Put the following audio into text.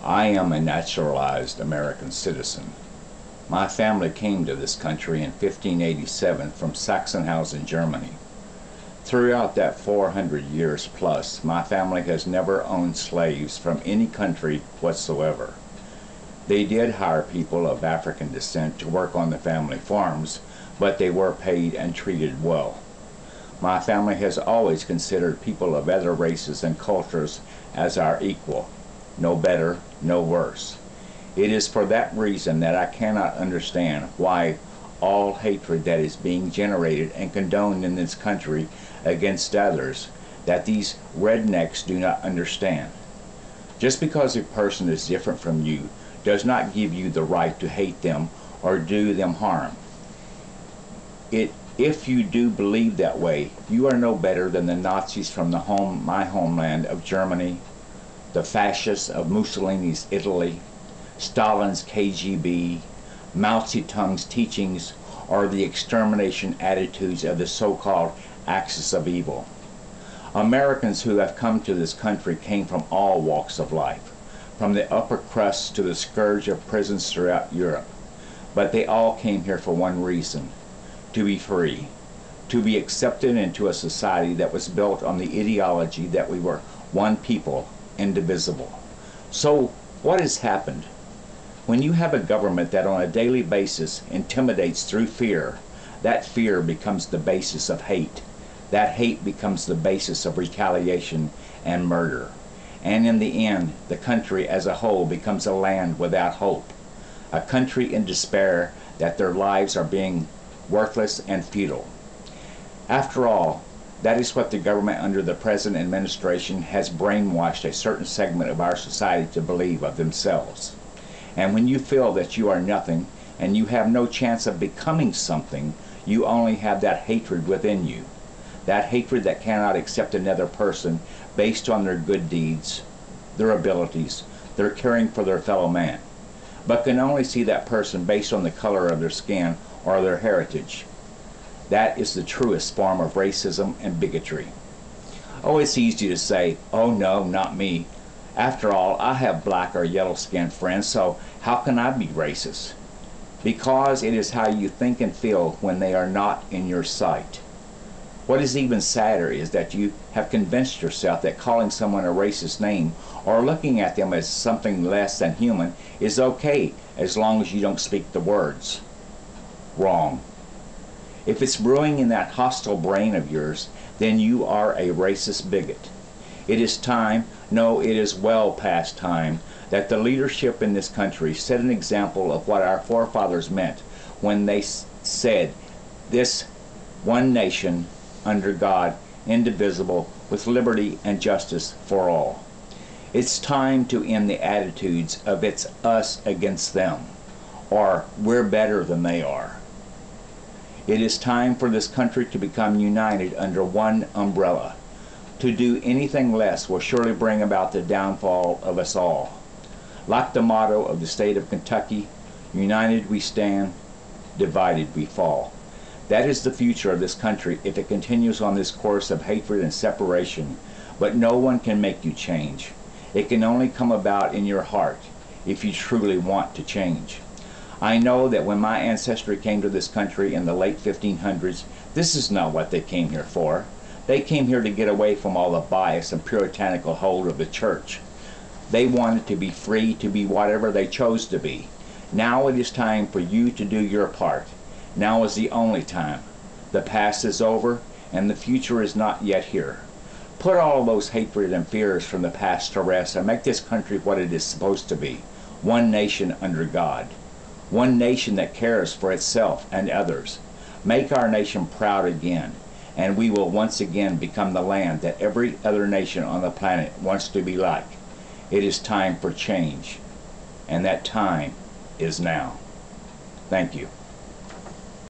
I am a naturalized American citizen. My family came to this country in 1587 from Sachsenhausen, Germany. Throughout that 400 years plus, my family has never owned slaves from any country whatsoever. They did hire people of African descent to work on the family farms, but they were paid and treated well. My family has always considered people of other races and cultures as our equal. No better, no worse. It is for that reason that I cannot understand why all hatred that is being generated and condoned in this country against others, that these rednecks do not understand. Just because a person is different from you does not give you the right to hate them or do them harm. If you do believe that way, you are no better than the Nazis from my homeland of Germany, the fascists of Mussolini's Italy, Stalin's KGB, Mao Zedong's teachings, or the extermination attitudes of the so-called axis of evil. Americans who have come to this country came from all walks of life, from the upper crust to the scourge of prisons throughout Europe. But they all came here for one reason: to be free, to be accepted into a society that was built on the ideology that we were one people, indivisible. So what has happened? When you have a government that on a daily basis intimidates through fear, that fear becomes the basis of hate. That hate becomes the basis of retaliation and murder. And in the end, the country as a whole becomes a land without hope. A country in despair that their lives are being worthless and futile. After all, that is what the government under the present administration has brainwashed a certain segment of our society to believe of themselves. And when you feel that you are nothing and you have no chance of becoming something, you only have that hatred within you. That hatred that cannot accept another person based on their good deeds, their abilities, their caring for their fellow man, but can only see that person based on the color of their skin or their heritage. That is the truest form of racism and bigotry. Oh, it's easy to say, "Oh no, not me. After all, I have black or yellow-skinned friends, so how can I be racist?" Because it is how you think and feel when they are not in your sight. What is even sadder is that you have convinced yourself that calling someone a racist name or looking at them as something less than human is okay as long as you don't speak the words. Wrong. If it's brewing in that hostile brain of yours, then you are a racist bigot. It is time, no, it is well past time, that the leadership in this country set an example of what our forefathers meant when they said, "This one nation under God, indivisible, with liberty and justice for all." It's time to end the attitudes of "it's us against them," or "we're better than they are." It is time for this country to become united under one umbrella. To do anything less will surely bring about the downfall of us all. Like the motto of the state of Kentucky, "United we stand, divided we fall." That is the future of this country if it continues on this course of hatred and separation. But no one can make you change. It can only come about in your heart if you truly want to change. I know that when my ancestry came to this country in the late 1500s, this is not what they came here for. They came here to get away from all the bias and puritanical hold of the church. They wanted to be free to be whatever they chose to be. Now it is time for you to do your part. Now is the only time. The past is over and the future is not yet here. Put all those hatred and fears from the past to rest and make this country what it is supposed to be. One nation under God. One nation that cares for itself and others. Make our nation proud again, and we will once again become the land that every other nation on the planet wants to be like. It is time for change, and that time is now. Thank you.